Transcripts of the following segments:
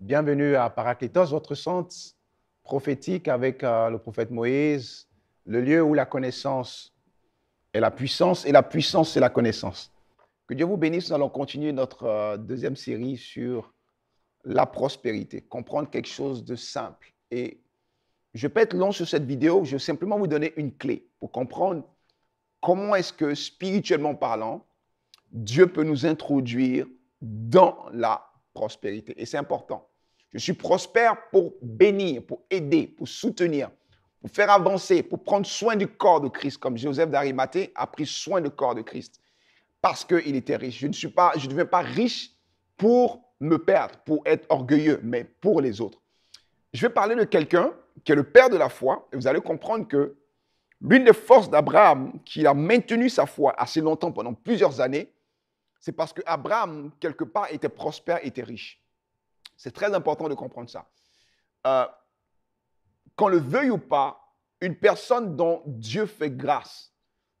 Bienvenue à Paraclétos, votre centre prophétique avec le prophète Moïse, le lieu où la connaissance est la puissance et la puissance c'est la connaissance. Que Dieu vous bénisse, nous allons continuer notre deuxième série sur la prospérité, comprendre quelque chose de simple. Et je peux être long sur cette vidéo, je vais simplement vous donner une clé pour comprendre comment est-ce que spirituellement parlant, Dieu peut nous introduire dans la prospérité. Et c'est important. Je suis prospère pour bénir, pour aider, pour soutenir, pour faire avancer, pour prendre soin du corps de Christ, comme Joseph d'Arimathée a pris soin du corps de Christ parce qu'il était riche. Je ne deviens pas riche pour me perdre, pour être orgueilleux, mais pour les autres. Je vais parler de quelqu'un qui est le père de la foi et vous allez comprendre que l'une des forces d'Abraham qui a maintenu sa foi assez longtemps, pendant plusieurs années, c'est parce qu'Abraham, quelque part, était prospère, était riche. C'est très important de comprendre ça. Qu'on le veuille ou pas, une personne dont Dieu fait grâce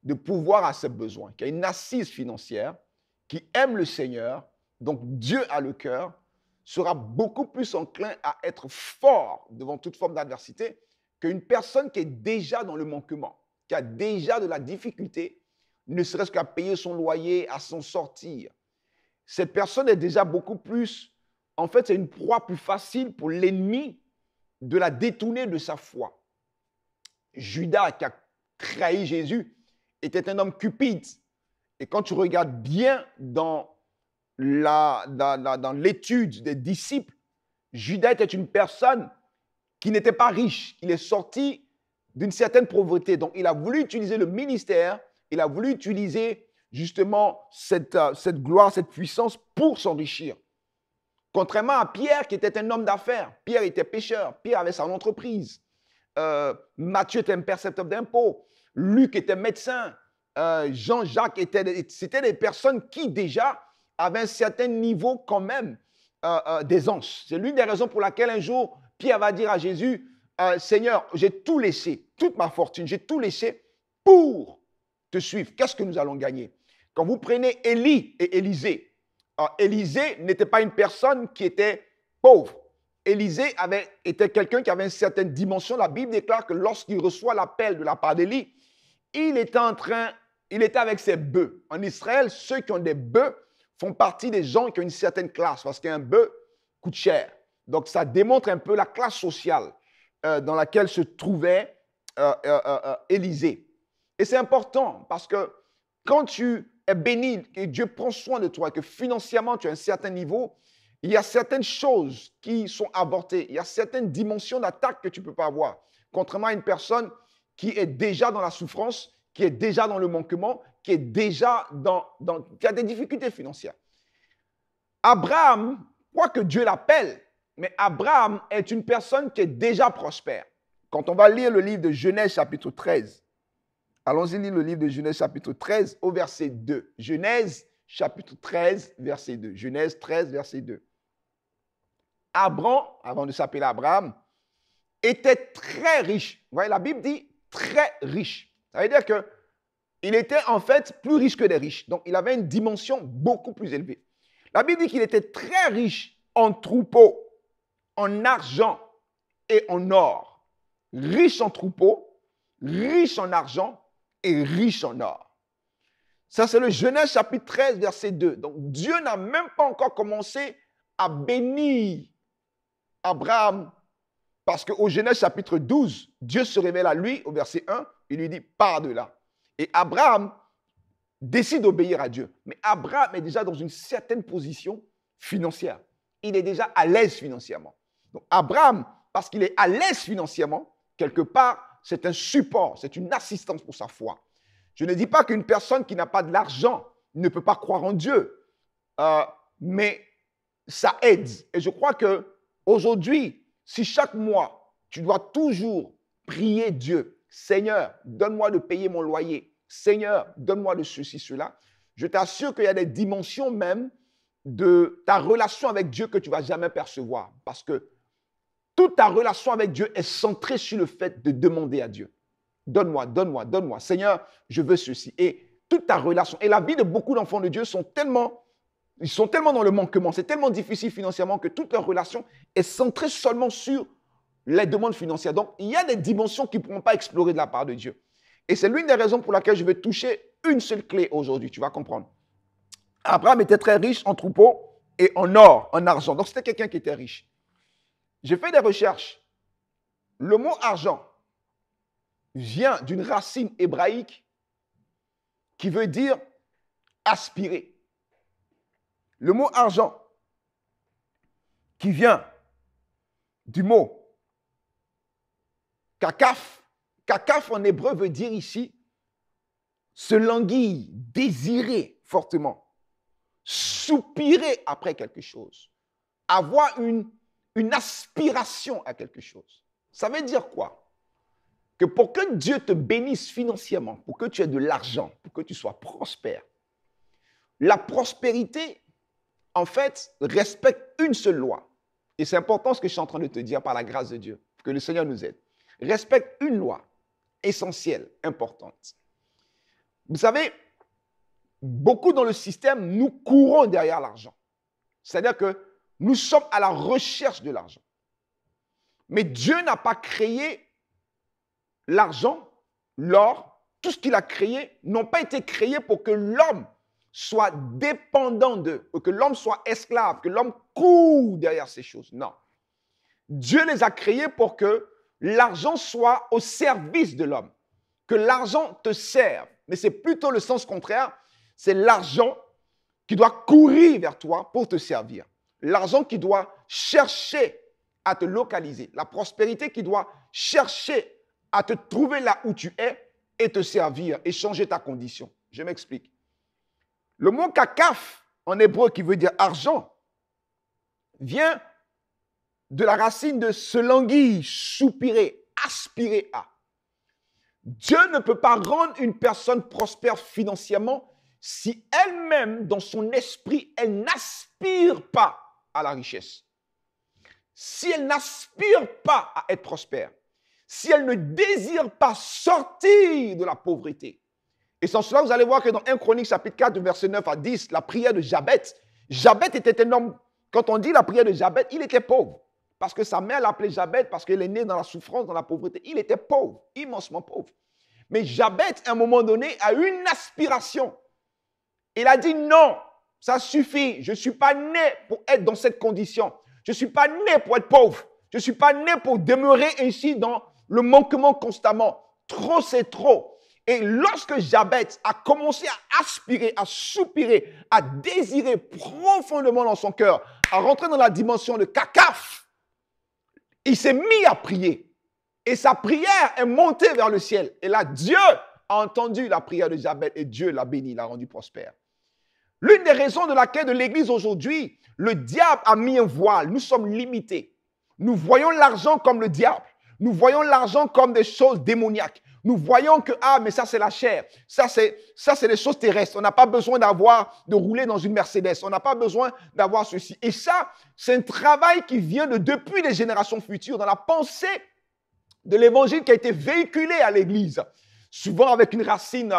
de pouvoir à ses besoins, qui a une assise financière, qui aime le Seigneur, donc Dieu a le cœur, sera beaucoup plus enclin à être fort devant toute forme d'adversité qu'une personne qui est déjà dans le manquement, qui a déjà de la difficulté, ne serait-ce qu'à payer son loyer, à s'en sortir. Cette personne est déjà beaucoup plus, en fait, c'est une proie plus facile pour l'ennemi de la détourner de sa foi. Judas, qui a trahi Jésus, était un homme cupide. Et quand tu regardes bien dans l'étude des disciples, Judas était une personne qui n'était pas riche. Il est sorti d'une certaine pauvreté. Donc, il a voulu utiliser le ministère, il a voulu utiliser justement cette gloire, cette puissance pour s'enrichir. Contrairement à Pierre, qui était un homme d'affaires. Pierre était pêcheur. Pierre avait son entreprise. Matthieu était un percepteur d'impôts. Luc était médecin. Jean-Jacques c'était des personnes qui déjà avaient un certain niveau quand même d'aisance. C'est l'une des raisons pour laquelle un jour, Pierre va dire à Jésus, Seigneur, j'ai tout laissé, toute ma fortune, j'ai tout laissé pour te suivre. Qu'est-ce que nous allons gagner? Quand vous prenez Élie et Élisée, Élisée n'était pas une personne qui était pauvre. Élisée était quelqu'un qui avait une certaine dimension. La Bible déclare que lorsqu'il reçoit l'appel de la part d'Élie, il était avec ses bœufs. En Israël, ceux qui ont des bœufs font partie des gens qui ont une certaine classe parce qu'un bœuf coûte cher. Donc, ça démontre un peu la classe sociale dans laquelle se trouvait Élisée. Et c'est important parce que quand tu es béni et Dieu prend soin de toi, que financièrement tu as un certain niveau, il y a certaines choses qui sont avortées. Il y a certaines dimensions d'attaque que tu ne peux pas avoir. Contrairement à une personne qui est déjà dans la souffrance, qui est déjà dans le manquement, qui est déjà qui a des difficultés financières. Abraham, quoi que Dieu l'appelle, mais Abraham est une personne qui est déjà prospère. Quand on va lire le livre de Genèse chapitre 13, allons-y lire le livre de Genèse chapitre 13 au verset 2. Genèse chapitre 13, verset 2. Genèse 13, verset 2. Abraham, avant de s'appeler Abraham, était très riche. Vous voyez, la Bible dit très riche. Ça veut dire qu'il était en fait plus riche que des riches. Donc, il avait une dimension beaucoup plus élevée. La Bible dit qu'il était très riche en troupeaux, en argent et en or. Riche en troupeaux, riche en argent et riche en or. Ça, c'est le Genèse chapitre 13, verset 2. Donc, Dieu n'a même pas encore commencé à bénir Abraham parce qu'au Genèse chapitre 12, Dieu se révèle à lui au verset 1, il lui dit, pars de là. Et Abraham décide d'obéir à Dieu. Mais Abraham est déjà dans une certaine position financière. Il est déjà à l'aise financièrement. Donc Abraham, parce qu'il est à l'aise financièrement, quelque part, c'est un support, c'est une assistance pour sa foi. Je ne dis pas qu'une personne qui n'a pas de l'argent ne peut pas croire en Dieu, mais ça aide. Et je crois qu'aujourd'hui, si chaque mois, tu dois toujours prier Dieu, Seigneur, donne-moi de payer mon loyer, Seigneur, donne-moi de ceci, cela, je t'assure qu'il y a des dimensions même de ta relation avec Dieu que tu ne vas jamais percevoir. Parce que toute ta relation avec Dieu est centrée sur le fait de demander à Dieu. Donne-moi, donne-moi, donne-moi. Seigneur, je veux ceci. Et toute ta relation. Et la vie de beaucoup d'enfants de Dieu sont tellement Ils sont tellement dans le manquement, c'est tellement difficile financièrement que toute leur relation est centrée seulement sur les demandes financières. Donc, il y a des dimensions qui ne pourront pas explorer de la part de Dieu. Et c'est l'une des raisons pour laquelle je vais toucher une seule clé aujourd'hui, tu vas comprendre. Abraham était très riche en troupeaux et en or, en argent. Donc, c'était quelqu'un qui était riche. J'ai fait des recherches. Le mot argent vient d'une racine hébraïque qui veut dire aspirer. Le mot argent qui vient du mot kakaf. Kakaf en hébreu veut dire ici se languir, désirer fortement, soupirer après quelque chose, avoir une aspiration à quelque chose. Ça veut dire quoi? Que pour que Dieu te bénisse financièrement, pour que tu aies de l'argent, pour que tu sois prospère, la prospérité, en fait, respecte une seule loi. Et c'est important ce que je suis en train de te dire par la grâce de Dieu, que le Seigneur nous aide. Respecte une loi essentielle, importante. Vous savez, beaucoup dans le système, nous courons derrière l'argent. C'est-à-dire que nous sommes à la recherche de l'argent. Mais Dieu n'a pas créé l'argent, l'or, tout ce qu'il a créé n'ont pas été créés pour que l'homme soit dépendant d'eux, que l'homme soit esclave, que l'homme court derrière ces choses. Non. Dieu les a créés pour que l'argent soit au service de l'homme, que l'argent te serve. Mais c'est plutôt le sens contraire, c'est l'argent qui doit courir vers toi pour te servir. L'argent qui doit chercher à te localiser. La prospérité qui doit chercher à te trouver là où tu es et te servir et changer ta condition. Je m'explique. Le mot kakaf, en hébreu, qui veut dire argent, vient de la racine de se languir, soupirer, aspirer à. Dieu ne peut pas rendre une personne prospère financièrement si elle-même, dans son esprit, elle n'aspire pas à la richesse. Si elle n'aspire pas à être prospère, si elle ne désire pas sortir de la pauvreté. Et sans cela, vous allez voir que dans 1 Chronique, chapitre 4, verset 9 à 10, la prière de Jabet. Jabet était un homme, quand on dit la prière de Jabet, il était pauvre. Parce que sa mère l'appelait Jabet, parce qu'il est né dans la souffrance, dans la pauvreté. Il était pauvre, immensement pauvre. Mais Jabet, à un moment donné, a eu une aspiration. Il a dit non, ça suffit. Je ne suis pas né pour être dans cette condition. Je ne suis pas né pour être pauvre. Je ne suis pas né pour demeurer ainsi dans le manquement constamment. Trop, c'est trop. Et lorsque Jabet a commencé à aspirer, à soupirer, à désirer profondément dans son cœur, à rentrer dans la dimension de kakaf, il s'est mis à prier. Et sa prière est montée vers le ciel. Et là, Dieu a entendu la prière de Jabet et Dieu l'a béni, l'a rendu prospère. L'une des raisons de laquelle de l'Église aujourd'hui, le diable a mis un voile. Nous sommes limités. Nous voyons l'argent comme le diable. Nous voyons l'argent comme des choses démoniaques. Nous voyons que, mais ça c'est la chair. Ça c'est des choses terrestres. On n'a pas besoin de rouler dans une Mercedes. On n'a pas besoin d'avoir ceci. Et ça, c'est un travail qui vient de depuis les générations futures, dans la pensée de l'évangile qui a été véhiculé à l'Église. Souvent avec une racine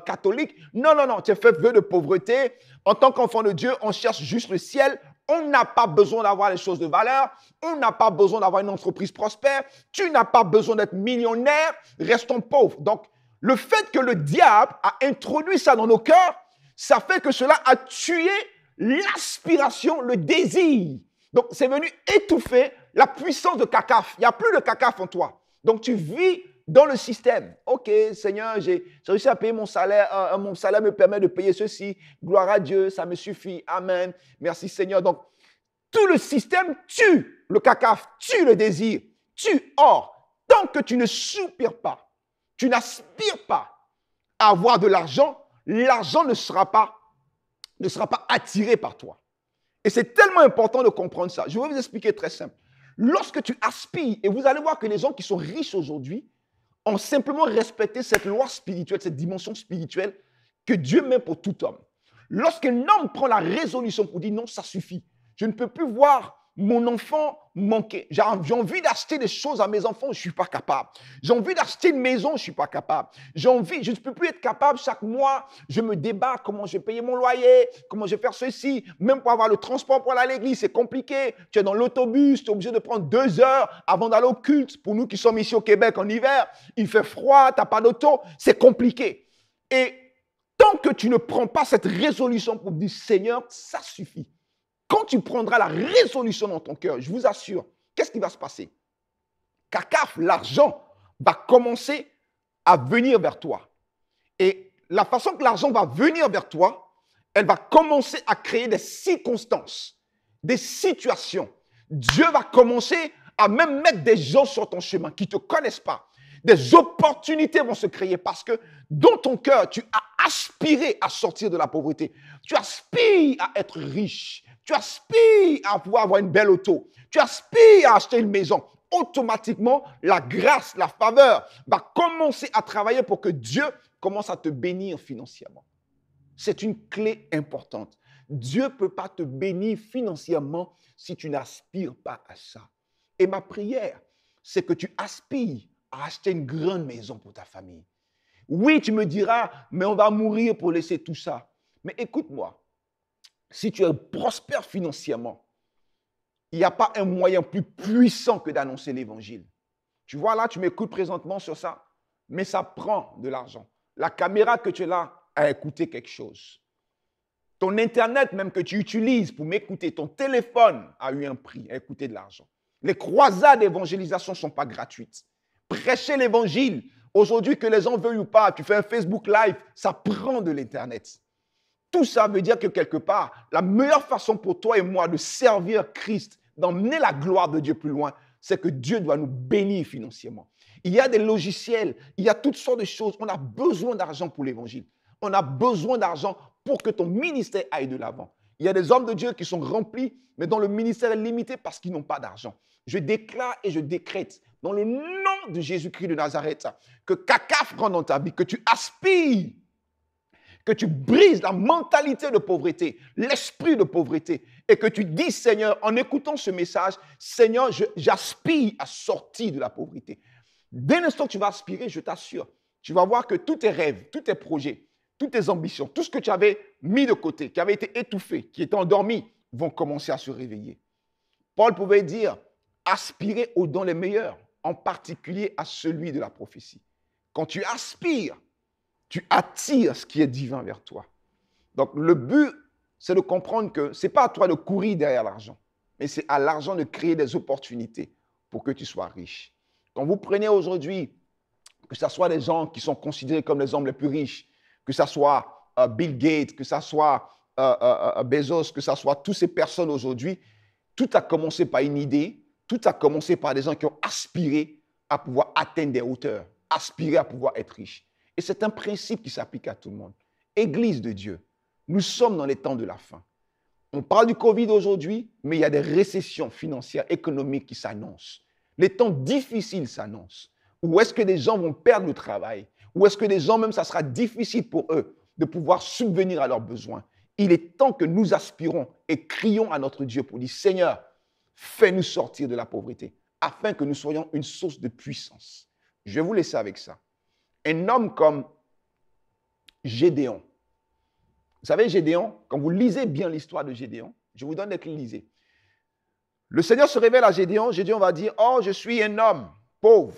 catholique. Non, tu es fait vœu de pauvreté. En tant qu'enfant de Dieu, on cherche juste le ciel. On n'a pas besoin d'avoir les choses de valeur. On n'a pas besoin d'avoir une entreprise prospère. Tu n'as pas besoin d'être millionnaire. Restons pauvres. Donc, le fait que le diable a introduit ça dans nos cœurs, ça fait que cela a tué l'aspiration, le désir. Donc, c'est venu étouffer la puissance de kakaf. Il n'y a plus de kakaf en toi. Donc, tu vis dans le système. Ok, Seigneur, j'ai réussi à payer mon salaire. Mon salaire me permet de payer ceci. Gloire à Dieu, ça me suffit. Amen. Merci Seigneur. Donc, tout le système tue le kakaf, tue le désir, tue. Or, tant que tu ne soupires pas, tu n'aspires pas à avoir de l'argent, l'argent ne sera pas attiré par toi. Et c'est tellement important de comprendre ça. Je vais vous expliquer très simple. Lorsque tu aspires, et vous allez voir que les gens qui sont riches aujourd'hui, ont simplement respecté cette loi spirituelle, cette dimension spirituelle que Dieu met pour tout homme. Lorsqu'un homme prend la résolution pour dire non, ça suffit. Je ne peux plus voir mon enfant manquait. J'ai envie d'acheter des choses à mes enfants, je ne suis pas capable. J'ai envie d'acheter une maison, je ne suis pas capable. Je ne peux plus être capable. Chaque mois, je me débat comment je vais payer mon loyer, comment je vais faire ceci. Même pour avoir le transport pour aller à l'église, c'est compliqué. Tu es dans l'autobus, tu es obligé de prendre 2 heures avant d'aller au culte. Pour nous qui sommes ici au Québec en hiver, il fait froid, tu n'as pas d'auto, c'est compliqué. Et tant que tu ne prends pas cette résolution pour dire, Seigneur, ça suffit. Quand tu prendras la résolution dans ton cœur, je vous assure, qu'est-ce qui va se passer? Cacaf, l'argent va commencer à venir vers toi. Et la façon que l'argent va venir vers toi, elle va commencer à créer des circonstances, des situations. Dieu va commencer à même mettre des gens sur ton chemin qui ne te connaissent pas. Des opportunités vont se créer parce que dans ton cœur, tu as aspiré à sortir de la pauvreté. Tu aspires à être riche. Tu aspires à pouvoir avoir une belle auto. Tu aspires à acheter une maison. Automatiquement, la grâce, la faveur va commencer à travailler pour que Dieu commence à te bénir financièrement. C'est une clé importante. Dieu ne peut pas te bénir financièrement si tu n'aspires pas à ça. Et ma prière, c'est que tu aspires à acheter une grande maison pour ta famille. Oui, tu me diras, mais on va mourir pour laisser tout ça. Mais écoute-moi, si tu es prospère financièrement, il n'y a pas un moyen plus puissant que d'annoncer l'évangile. Tu vois là, tu m'écoutes présentement sur ça, mais ça prend de l'argent. La caméra que tu as là a coûté quelque chose. Ton Internet même que tu utilises pour m'écouter, ton téléphone a eu un prix, a coûté de l'argent. Les croisades d'évangélisation ne sont pas gratuites. Prêcher l'évangile, aujourd'hui que les gens veuillent ou pas, tu fais un Facebook Live, ça prend de l'Internet. Tout ça veut dire que quelque part, la meilleure façon pour toi et moi de servir Christ, d'emmener la gloire de Dieu plus loin, c'est que Dieu doit nous bénir financièrement. Il y a des logiciels, il y a toutes sortes de choses. On a besoin d'argent pour l'évangile. On a besoin d'argent pour que ton ministère aille de l'avant. Il y a des hommes de Dieu qui sont remplis, mais dont le ministère est limité parce qu'ils n'ont pas d'argent. Je déclare et je décrète dans le nom de Jésus-Christ de Nazareth que Cacaf rentre dans ta vie, que tu aspires, que tu brises la mentalité de pauvreté, l'esprit de pauvreté, et que tu dis, Seigneur, en écoutant ce message, Seigneur, j'aspire à sortir de la pauvreté. Dès l'instant que tu vas aspirer, je t'assure, tu vas voir que tous tes rêves, tous tes projets, toutes tes ambitions, tout ce que tu avais mis de côté, qui avait été étouffé, qui était endormi, vont commencer à se réveiller. Paul pouvait dire, aspirer aux dons les meilleurs, en particulier à celui de la prophétie. Quand tu aspires, tu attires ce qui est divin vers toi. Donc, le but, c'est de comprendre que ce n'est pas à toi de courir derrière l'argent, mais c'est à l'argent de créer des opportunités pour que tu sois riche. Quand vous prenez aujourd'hui, que ce soit des gens qui sont considérés comme les hommes les plus riches, que ce soit Bill Gates, que ce soit Bezos, que ce soit toutes ces personnes aujourd'hui, tout a commencé par une idée, tout a commencé par des gens qui ont aspiré à pouvoir atteindre des hauteurs, aspiré à pouvoir être riches. Et c'est un principe qui s'applique à tout le monde. Église de Dieu, nous sommes dans les temps de la fin. On parle du Covid aujourd'hui, mais il y a des récessions financières, économiques qui s'annoncent. Les temps difficiles s'annoncent. Où est-ce que des gens vont perdre le travail? Où est-ce que des gens, même, ça sera difficile pour eux de pouvoir subvenir à leurs besoins? Il est temps que nous aspirons et crions à notre Dieu pour dire, Seigneur, fais-nous sortir de la pauvreté, afin que nous soyons une source de puissance. Je vais vous laisser avec ça. Un homme comme Gédéon. Vous savez, Gédéon, quand vous lisez bien l'histoire de Gédéon, je vous donne des clés, lisez. Le Seigneur se révèle à Gédéon. Gédéon va dire, oh, je suis un homme pauvre.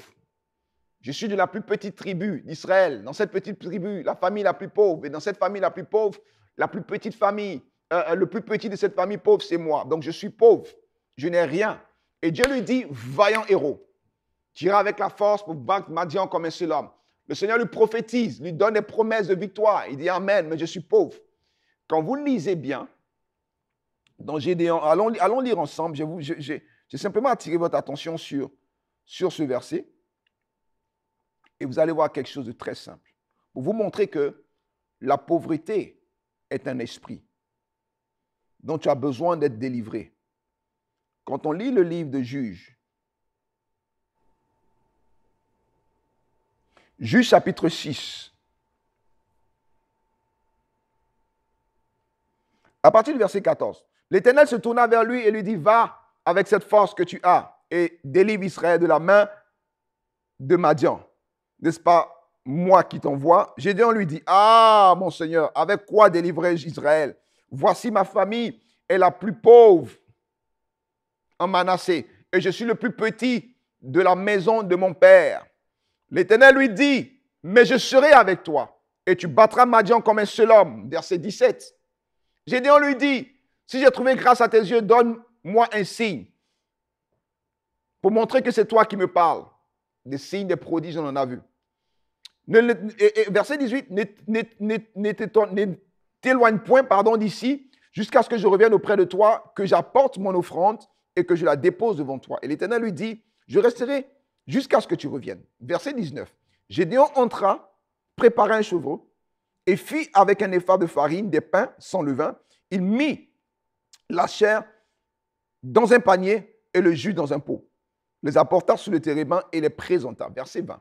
Je suis de la plus petite tribu d'Israël. Dans cette petite tribu, la famille la plus pauvre. Et dans cette famille la plus pauvre, la plus petite famille, le plus petit de cette famille pauvre, c'est moi. Donc, je suis pauvre. Je n'ai rien. Et Dieu lui dit, vaillant héros, tu iras avec la force pour battre Madian comme un seul homme. Le Seigneur lui prophétise, lui donne des promesses de victoire. Il dit Amen, mais je suis pauvre. Quand vous lisez bien, dans Gédéon, allons lire ensemble. J'ai simplement attiré votre attention sur ce verset. Et vous allez voir quelque chose de très simple. Pour vous montrer que la pauvreté est un esprit dont tu as besoin d'être délivré. Quand on lit le livre de Juges, Juges chapitre 6, à partir du verset 14, l'Éternel se tourna vers lui et lui dit, va avec cette force que tu as et délivre Israël de la main de Madian. N'est-ce pas moi qui t'envoie? Gédéon lui dit, ah, mon Seigneur, avec quoi délivrer-je Israël? Voici ma famille est la plus pauvre en Manassé, et je suis le plus petit de la maison de mon père. L'Éternel lui dit, mais je serai avec toi, et tu battras Madian comme un seul homme. Verset 17. Gédéon lui dit, si j'ai trouvé grâce à tes yeux, donne-moi un signe pour montrer que c'est toi qui me parles. Des signes, des prodiges, on en a vu. Verset 18, ne t'éloigne point d'ici jusqu'à ce que je revienne auprès de toi, que j'apporte mon offrande et que je la dépose devant toi. Et l'Éternel lui dit, je resterai jusqu'à ce que tu reviennes. Verset 19. Gédéon entra, prépara un chevreau et fit avec un épha de farine des pains sans levain. Il mit la chair dans un panier et le jus dans un pot. Les apporta sur le térébin et les présenta. Verset 20.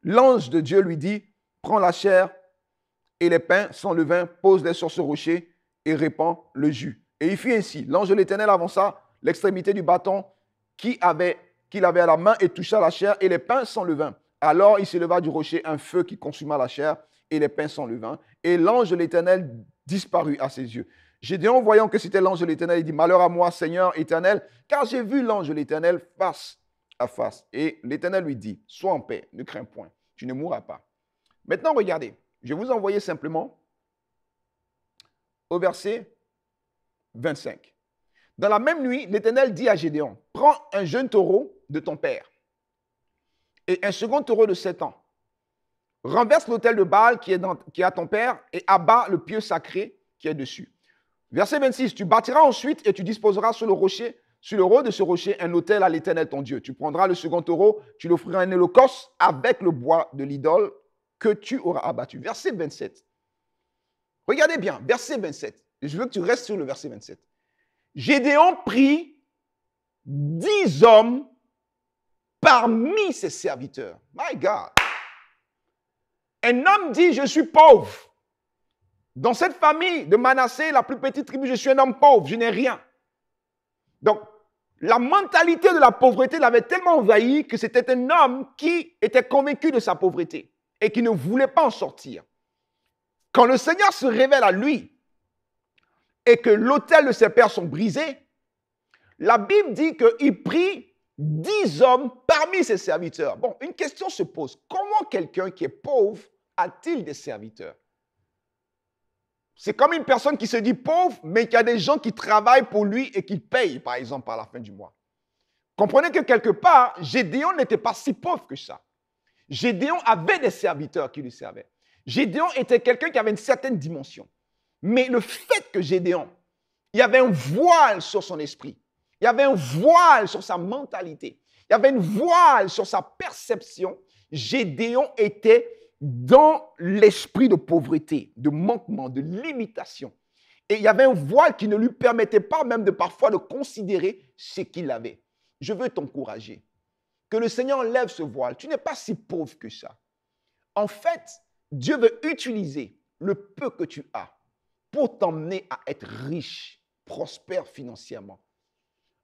L'ange de Dieu lui dit, prends la chair et les pains sans levain, pose-les sur ce rocher et répand le jus. Et il fit ainsi. L'ange de l'Éternel avança l'extrémité du bâton qu'il avait à la main et toucha la chair et les pains sans levain. Alors il s'éleva du rocher un feu qui consuma la chair et les pains sans levain. Et l'ange de l'Éternel disparut à ses yeux. Gédéon, voyant que c'était l'ange de l'Éternel, il dit, malheur à moi, Seigneur éternel, car j'ai vu l'ange de l'Éternel face à face. Et l'Éternel lui dit, sois en paix, ne crains point, tu ne mourras pas. Maintenant, regardez, je vais vous envoyer simplement au verset 25. Dans la même nuit, l'Éternel dit à Gédéon, prends un jeune taureau de ton père et un second taureau de 7 ans. Renverse l'autel de Baal qui est à ton père et abat le pieu sacré qui est dessus. Verset 26, tu bâtiras ensuite et tu disposeras sur le rocher, sur le haut de ce rocher, un autel à l'Éternel ton Dieu. Tu prendras le second taureau, tu l'offriras un holocauste avec le bois de l'idole que tu auras abattu. Verset 27. Regardez bien, verset 27. Je veux que tu restes sur le verset 27. Gédéon prit 10 hommes parmi ses serviteurs. My God. Un homme dit, je suis pauvre. Dans cette famille de Manassé, la plus petite tribu, je suis un homme pauvre, je n'ai rien. Donc, la mentalité de la pauvreté l'avait tellement envahi que c'était un homme qui était convaincu de sa pauvreté et qui ne voulait pas en sortir. Quand le Seigneur se révèle à lui et que l'autel de ses pères sont brisés, la Bible dit qu'il prit 10 hommes parmi ses serviteurs. Bon, une question se pose. Comment quelqu'un qui est pauvre a-t-il des serviteurs? C'est comme une personne qui se dit pauvre, mais qui a des gens qui travaillent pour lui et qui payent, par exemple, à la fin du mois. Comprenez que quelque part, Gédéon n'était pas si pauvre que ça. Gédéon avait des serviteurs qui lui servaient. Gédéon était quelqu'un qui avait une certaine dimension. Mais le fait que Gédéon, il y avait un voile sur son esprit, il y avait un voile sur sa mentalité, il y avait une voile sur sa perception, Gédéon était dans l'esprit de pauvreté, de manquement, de limitation. Et il y avait un voile qui ne lui permettait pas même de parfois de considérer ce qu'il avait. Je veux t'encourager. Que le Seigneur enlève ce voile. Tu n'es pas si pauvre que ça. En fait, Dieu veut utiliser le peu que tu as pour t'emmener à être riche, prospère financièrement.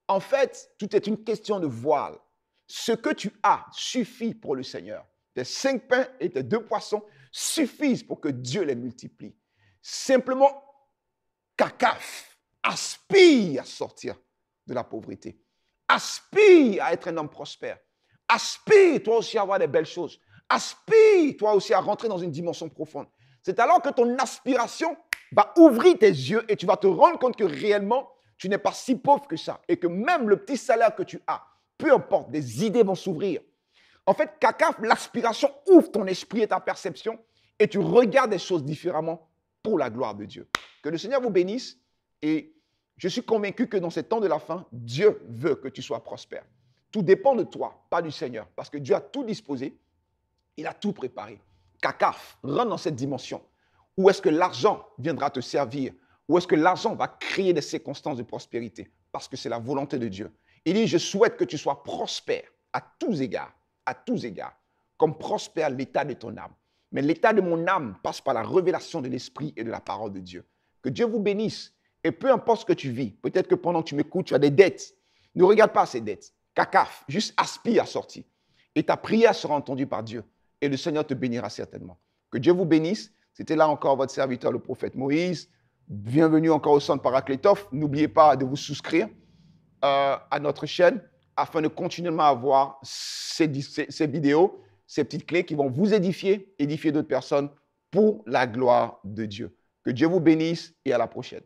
En fait, tout est une question de voile. Ce que tu as suffit pour le Seigneur. Tes 5 pains et tes 2 poissons suffisent pour que Dieu les multiplie. Simplement, Kakaf, aspire à sortir de la pauvreté. Aspire à être un homme prospère. Aspire toi aussi à avoir des belles choses. Aspire toi aussi à rentrer dans une dimension profonde. C'est alors que ton aspiration va ouvrir tes yeux et tu vas te rendre compte que réellement, tu n'es pas si pauvre que ça. Et que même le petit salaire que tu as, peu importe, des idées vont s'ouvrir. En fait, Kakaf, l'aspiration ouvre ton esprit et ta perception et tu regardes les choses différemment pour la gloire de Dieu. Que le Seigneur vous bénisse et je suis convaincu que dans ces temps de la fin, Dieu veut que tu sois prospère. Tout dépend de toi, pas du Seigneur, parce que Dieu a tout disposé, il a tout préparé. Kakaf, rentre dans cette dimension. Où est-ce que l'argent viendra te servir? Où est-ce que l'argent va créer des circonstances de prospérité? Parce que c'est la volonté de Dieu. Il dit, je souhaite que tu sois prospère à tous égards, comme prospère l'état de ton âme. Mais l'état de mon âme passe par la révélation de l'Esprit et de la parole de Dieu. Que Dieu vous bénisse. Et peu importe ce que tu vis, peut-être que pendant que tu m'écoutes, tu as des dettes. Ne regarde pas ces dettes. Cacaf, juste aspire à sortir. Et ta prière sera entendue par Dieu. Et le Seigneur te bénira certainement. Que Dieu vous bénisse. C'était là encore votre serviteur, le prophète Moïse. Bienvenue encore au centre Paraclétophe. N'oubliez pas de vous souscrire à notre chaîne afin de continuellement avoir ces vidéos, ces petites clés qui vont vous édifier d'autres personnes pour la gloire de Dieu. Que Dieu vous bénisse et à la prochaine.